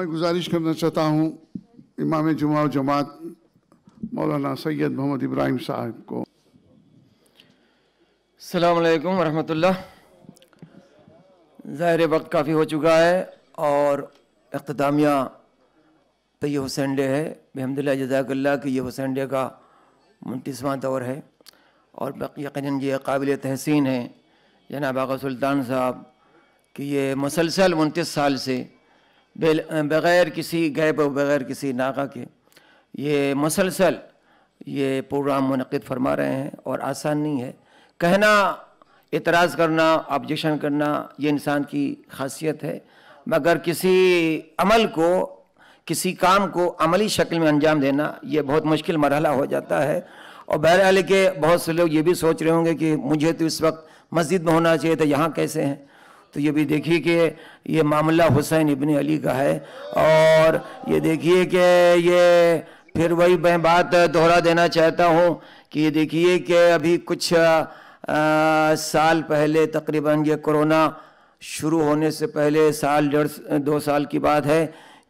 मैं गुजारिश करना चाहता हूँ इमाम जुमा जमात मौलाना सैयद मोहम्मद इब्राहिम साहब को। अस्सलाम वालेकुम वरहमतुल्लाह। ज़ाहिर वक्त काफ़ी हो चुका है और इख्तितामिया पे ये हुसैन डे है। बिहम्दिल्लाह जज़ाकल्लाह कि ये हुसैन डे का 29वां दौर है और यकीनन ये काबिल तहसीन है जनाब आगा सुल्तान साहब कि ये मुसलसल 29 साल से बग़ैर किसी गैब और बग़ैर किसी नागा के ये मुसलसल ये प्रोग्राम मुनक़िद फरमा रहे हैं और आसान नहीं है। कहना, एतराज़ करना, ऑब्जेक्शन करना ये इंसान की खासियत है, मगर किसी अमल को, किसी काम को अमली शक्ल में अंजाम देना ये बहुत मुश्किल मरहला हो जाता है। और बहरहाल के बहुत से लोग ये भी सोच रहे होंगे कि मुझे तो इस वक्त मस्जिद में होना चाहिए था, यहाँ कैसे हैं। तो ये भी देखिए कि ये मामला हुसैन इब्न अली का है और ये देखिए कि ये फिर वही मैं बात दोहरा देना चाहता हूँ कि ये देखिए कि अभी कुछ साल पहले तकरीबन ये कोरोना शुरू होने से पहले साल 1.5-2 साल की बात है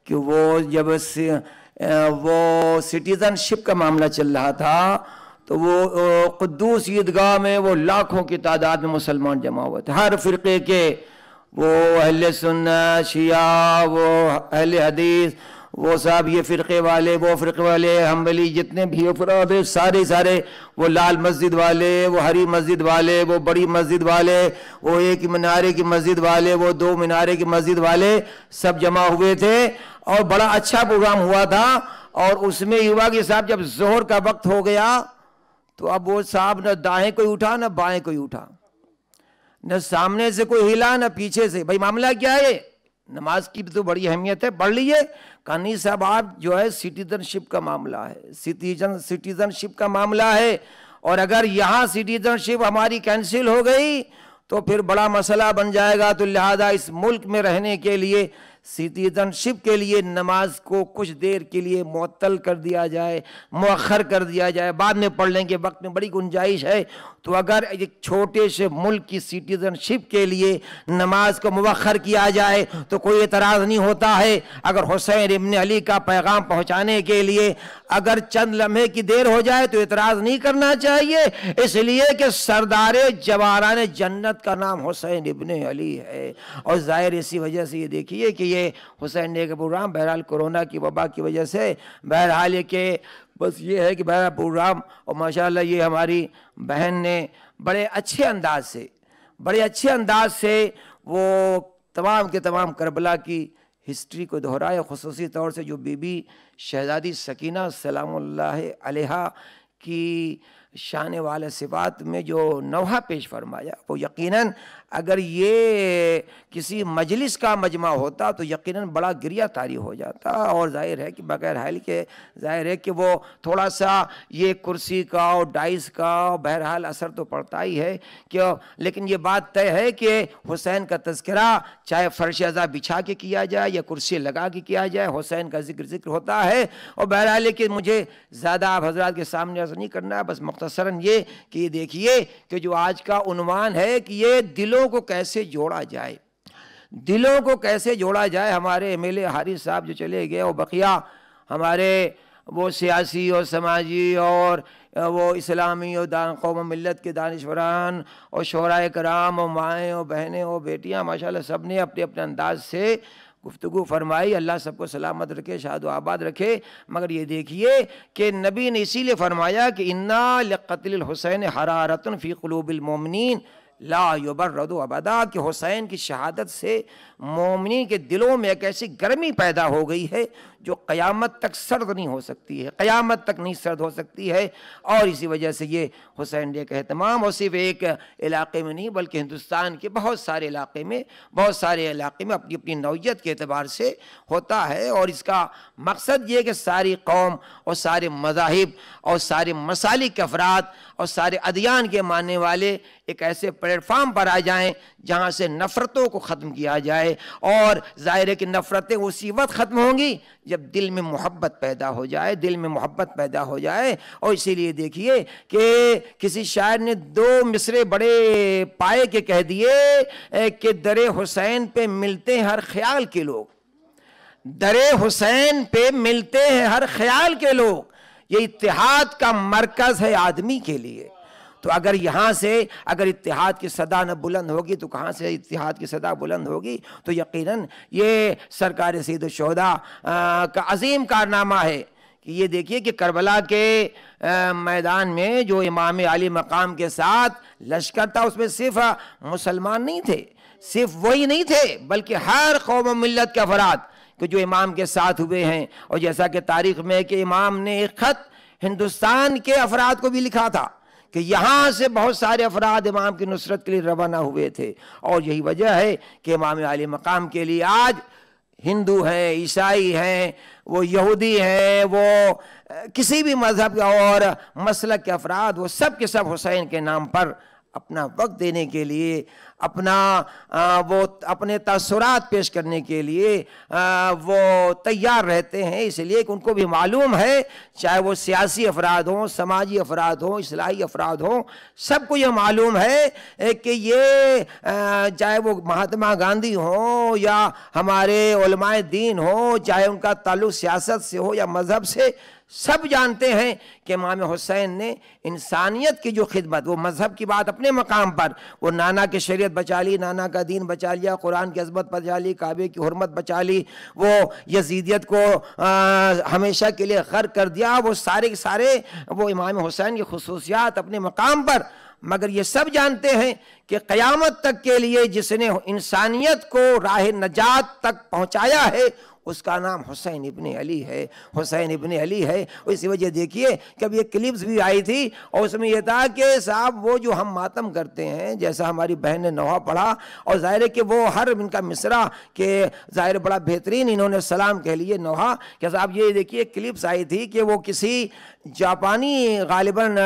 कि वो जब वो सिटीज़नशिप का मामला चल रहा था तो वो कुद्दूस ईदगाह में वो लाखों की तादाद में मुसलमान जमा हुए थे, हर फ़िरक़े के, वो अहले सुन्नत, शिया, वो अहले हदीस, वो साहब ये फ़िरक़े वाले, वो फ़िरक़े वाले, हम्बली, जितने भी अफराद है सारे वो लाल मस्जिद वाले, वो हरी मस्जिद वाले, वो बड़ी मस्जिद वाले, वो एक मीनारे की मस्जिद वाले, वो 2 मीनारे की मस्जिद वाले, सब जमा हुए थे और बड़ा अच्छा प्रोग्राम हुआ था। और उसमें युवा के साहब जब ज़ोहर का वक्त हो गया तो अब वो साहब न दाएं कोई उठा न बाएं कोई उठा, न सामने से कोई हिला न पीछे से। भाई मामला क्या है? नमाज की भी तो बड़ी अहमियत है, पढ़ लीजिए। कानी साहब आप जो है सिटीजनशिप का मामला है, सिटीजनशिप का मामला है और अगर यहाँ सिटीजनशिप हमारी कैंसिल हो गई तो फिर बड़ा मसला बन जाएगा। तो लिहाजा इस मुल्क में रहने के लिए सिटीजनशिप के लिए नमाज को कुछ देर के लिए मुअत्तल कर दिया जाए, मुअख्खर कर दिया जाए, बाद में पढ़ लेंगे, वक्त में बड़ी गुंजाइश है। तो अगर एक छोटे से मुल्क की सिटीजनशिप के लिए नमाज को मुअख्खर किया जाए तो कोई एतराज़ नहीं होता है। अगर हुसैन इब्न अली का पैगाम पहुँचाने के लिए अगर चंद लम्हे की देर हो जाए तो एतराज़ नहीं करना चाहिए, इसलिए कि सरदारे जवारान जन्नत का नाम हुसैन इब्न अली है। और ज़ाहिर इसी वजह से ये देखिए कि ये हुसैन डे का प्रोग्राम बहरहाल कोरोना की वबा की वजह से बहरहाल ये कि बस ये है कि बहरहाल प्रोग्राम, और माशाल्लाह ये हमारी बहन ने बड़े अच्छे अंदाज से वो तमाम के तमाम करबला की हिस्ट्री को दोहराया, खुसूसी तौर से जो बीबी शहजादी सकीना सलामुल्लाह अलैहा की शान वाले सिफात में जो नवहा पेश फरमाया, वो यकीनन अगर ये किसी मजलिस का मजमा होता तो यकीनन बड़ा गिरिया तारी हो जाता। और जाहिर है कि बगैर हाल के जाहिर है कि वो थोड़ा सा ये कुर्सी का और डाइस का बहरहाल असर तो पड़ता ही है क्यों, लेकिन ये बात तय है कि हुसैन का तज़किरा चाहे फ़र्श अज़ा बिछा के किया जाए या कुर्सी लगा के किया जाए, हुसैन का जिक्र होता है। और बहरहाल लेकिन मुझे ज़्यादा आप हज़रात के सामने अर्ज़ नहीं करना है, बस मुख्तसरन ये कि देखिए कि जो आज का उन्वान है कि ये दिलों को कैसे जोड़ा जाए, दिलों को कैसे जोड़ा जाए। हमारे एमएलए हारिस साहब जो चले गए और बकिया हमारे वो सियासी और समाजी और वो इस्लामी और कौम मिल्लत के दानिशवरान और शोराए कराम और माएँ और बहनें और बेटियाँ माशाल्लाह सब ने अपने अपने अंदाज से गुफ्तगू फरमाई। अल्लाह सबको सलामत रखे, शाद व आबाद रखे। मगर ये देखिए कि नबी ने इसीलिए फरमाया कि इन्ना लिक़त्लिल हुसैन हरारतुन फ़ी क़ुलूबिल मोमिनीन ला युबर्रदु अबदा, कि हुसैन की शहादत से मोमिनी के दिलों में एक ऐसी गर्मी पैदा हो गई है जो क़यामत तक सर्द नहीं हो सकती है, क़यामत तक नहीं सर्द हो सकती है। और इसी वजह से ये हुसैन डे का एहतमाम और सिर्फ एक इलाके में नहीं बल्कि हिंदुस्तान के बहुत सारे इलाके में अपनी अपनी नौइयत के एतबार से होता है। और इसका मकसद ये कि सारी कौम और सारे मज़ाहिब और सारे मसालिक के अफराद और सारे अदियान के मानने वाले एक ऐसे प्लेटफार्म पर आ जाएं जहाँ से नफ़रतों को ख़त्म किया जाए। और ज़ाहिर है कि नफ़रतें उसी वक्त ख़त्म होंगी जब दिल में मोहब्बत पैदा हो जाए, दिल में मोहब्बत पैदा हो जाए। और इसीलिए देखिए कि किसी शायर ने 2 मिसरे बड़े पाए के कह दिए कि दरे हुसैन पे मिलते हैं हर ख्याल के लोग, درے حسین پہ ملتے ہیں ہر خیال کے لوگ، یہ اتحاد کا مرکز ہے آدمی کے لیے۔ تو اگر یہاں سے اگر اتحاد کی صدا نہ بلند ہوگی تو کہاں سے اتحاد کی صدا بلند ہوگی؟ تو یقیناً یہ سرکار سید الشہداء کا عظیم کارنامہ ہے کہ یہ دیکھیے کہ کربلا کے میدان میں جو امام علی مقام کے ساتھ لشکر تھا، اس میں صرف مسلمان نہیں تھے، صرف وہی نہیں تھے، بلکہ ہر قوم و ملت کے افراد کہ جو امام کے ساتھ ہوئے ہیں۔ اور جیسا کہ تاریخ میں ہے کہ امام نے ایک خط ہندوستان کے افراد کو بھی لکھا تھا کہ یہاں سے بہت سارے افراد امام کی نصرت کے لیے روانہ ہوئے تھے، اور یہی وجہ ہے کہ امام علی مقام کے لیے آج ہندو ہیں، عیسائی ہیں، وہ یہودی ہیں، وہ کسی بھی مذہب اور مسلک کے افراد، وہ سب کے سب حسین کے نام پر اپنا وقت دینے کے لیے، اپنے تاثرات پیش کرنے کے لیے وہ تیار رہتے ہیں، اس لیے کہ ان کو بھی معلوم ہے، چاہے وہ سیاسی افراد ہوں، سماجی افراد ہوں، اصلاحی افراد ہوں، سب کو یہ معلوم ہے کہ یہ چاہے وہ مہاتما گاندھی ہوں یا ہمارے علماء دین ہوں، چاہے ان کا تعلق سیاست سے ہو یا مذہب سے، سب جانتے ہیں کہ امام حسین نے انسانیت کی جو خدمت، وہ مذہب کی بات اپنے مقام پر، وہ نانا کی شریعت بچا لی، نانا کا دین بچا لیا، قرآن کی عظمت بچا لی، کعبے کی حرمت بچا لی، وہ یزیدیت کو ہمیشہ کے لیے غرق کر دیا، وہ سارے کے سارے وہ امام حسین کی خصوصیات اپنے مقام پر۔ مگر یہ سب جانتے ہیں کہ قیامت تک کے لیے جس نے انسانیت کو راہ نجات تک پہنچایا ہے، اس کا نام حسین ابن علی ہے، حسین ابن علی ہے۔ اسی وجہ دیکھیے کہ اب یہ کلپس بھی آئی تھی، اور اس میں یہ تھا کہ صاحب وہ جو ہم ماتم کرتے ہیں، جیسا ہماری بہن نے نوحہ پڑھا، اور ظاہر ہے کہ وہ ہر ان کا مصرع کہ ظاہر بڑا بہترین انہوں نے سلام کہہ لیے نوحہ، کہ صاحب یہ دیکھیے کلپس آئی تھی کہ وہ کسی جاپانی غالباً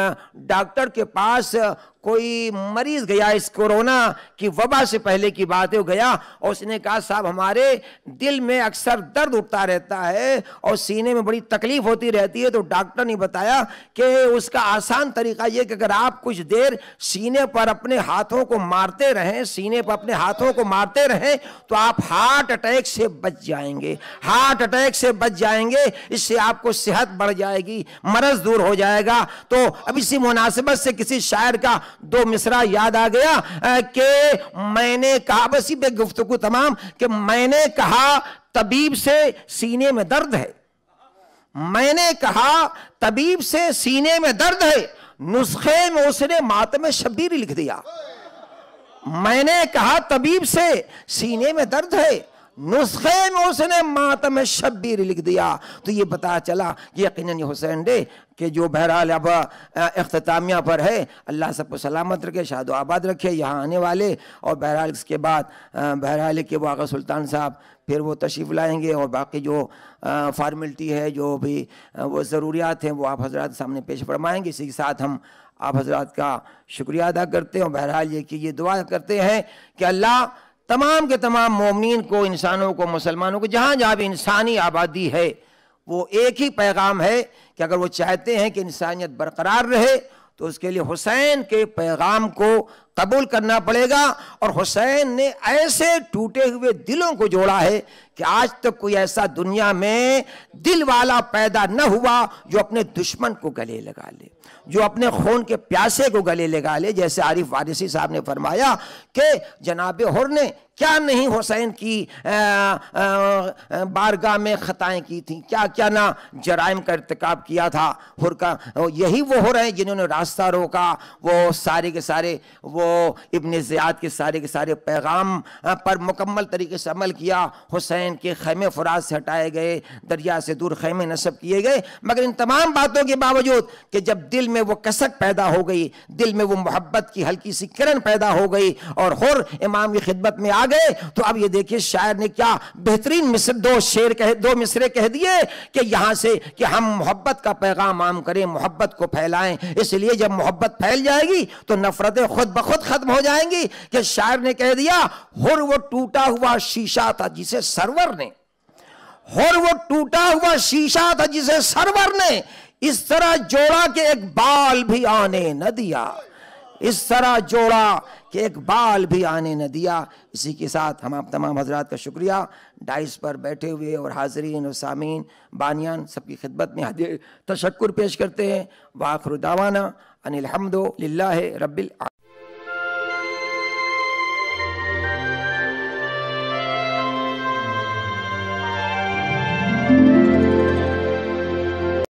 ڈاکٹر کے پاس کوئی مریض گیا، اس کورونا کی وبا سے پہلے کی بات ہے، وہ گیا اور اس نے کہا صاحب ہمارے دل میں اکثر درد اٹھتا رہتا ہے اور سینے میں بڑی تکلیف ہوتی رہتی ہے، تو ڈاکٹر نے بتایا کہ اس کا آسان طریقہ یہ کہ اگر آپ کچھ دیر سینے پر اپنے ہاتھوں کو مارتے رہیں، سینے پر اپنے ہاتھوں کو مارتے رہیں، تو آپ ہارٹ اٹیک سے بچ جائیں گے، ہارٹ اٹیک سے بچ جائیں گے، اس سے آپ کو صحت بڑھ جائے گی، مرض دور ہو جائے گا۔ تو اب اسی مناسبت سے کسی شاعر کا دو مصرع یاد آ گیا کہ میں نے کہا، بس یہ گفتگو تمام، کہ میں نے کہا طبیب سے سینے میں درد ہے، میں نے کہا طبیب سے سینے میں درد ہے، نسخے میں اس نے ماتم شبیری لکھ دیا۔ میں نے کہا طبیب سے سینے میں درد ہے، نسخے میں اس نے ماتم شبیر لکھ دیا۔ تو یہ پتا چلا کہ یقیناً یہ حسین ڈے کہ جو بہرحال اب اختتامیہ پر ہے، اللہ سب کو سلامت رکھے، شاد و آباد رکھے یہاں آنے والے، اور بہرحال اس کے بعد بہرحال کہ وہ آغا سلطان صاحب پھر وہ تشریف لائیں گے، اور باقی جو فارمیلٹی ہے، جو بھی وہ ضروریات ہیں، وہ آپ حضرات سامنے پیش فرمائیں گے۔ اسی کے ساتھ ہم آپ حضرات کا شکریہ ادا کرتے ہیں، اور بہرحال یہ کہ یہ دعا کرتے ہیں کہ اللہ تمام کے تمام مومنین کو، انسانوں کو، مسلمانوں کو، جہاں جہاں بھی انسانی آبادی ہے، وہ ایک ہی پیغام ہے کہ اگر وہ چاہتے ہیں کہ انسانیت برقرار رہے تو اس کے لیے حسین کے پیغام کو قبول کرنا پڑے گا۔ اور حسین نے ایسے ٹوٹے ہوئے دلوں کو جوڑا ہے کہ آج تک کوئی ایسا دنیا میں دل والا پیدا نہ ہوا جو اپنے دشمن کو گلے لگا لے، جو اپنے خون کے پیاسے کو گلے لگا لے۔ جیسے عارف وارثی صاحب نے فرمایا کہ جناب حر نے کیا نہیں حسین کی بارگاہ میں خطائیں کی تھیں، کیا کیا نہ جرائم کا ارتکاب کیا تھا۔ حر کا یہی وہ حر ہیں جنہوں نے راستہ روکا، وہ سارے کے سارے وہ ابن زیاد کے سارے پیغام پر مکمل طریقے سے عمل کیا۔ حسین کے خیمے فرات سے ہٹائے گئے، دریا سے دور خیمے نصب کیے گئے، مگر ان تمام باتوں کے باوجود کہ جب دل میں وہ کسک پیدا ہو گئی، دل میں وہ محبت کی ہلکی سی کرن پیدا ہو گئی اور حر امام کی خدمت میں آ گئے، تو اب یہ دیکھیے شاعر نے کیا بہترین دو مصرے کہہ دیے کہ یہاں سے کہ ہم محبت کا پیغام عام کریں، محبت کو پھیلائیں۔ اس لیے جب محبت پھیل جائے گی تو نفرتیں خود بخود ختم ہو جائیں گی۔ کہ شاعر نے کہہ دیا حر وہ ٹوٹا ہوا شیشہ تھا جسے سرور نے، حر وہ ٹوٹا ہوا شیشہ تھا جسے سرور نے اس طرح جوڑا کہ ایک بال بھی آنے نہ دیا، اس طرح جوڑا کہ ایک بال بھی آنے نہ دیا۔ اسی کے ساتھ ہم آپ تمام حضرات کا شکریہ، ڈائس پر بیٹھے ہوئے اور حاضرین اور سامعین بانیان سب کی خدمت میں تشکر پیش کرتے ہیں۔ وآخر دعوانا ان الحمد للہ رب العالمین۔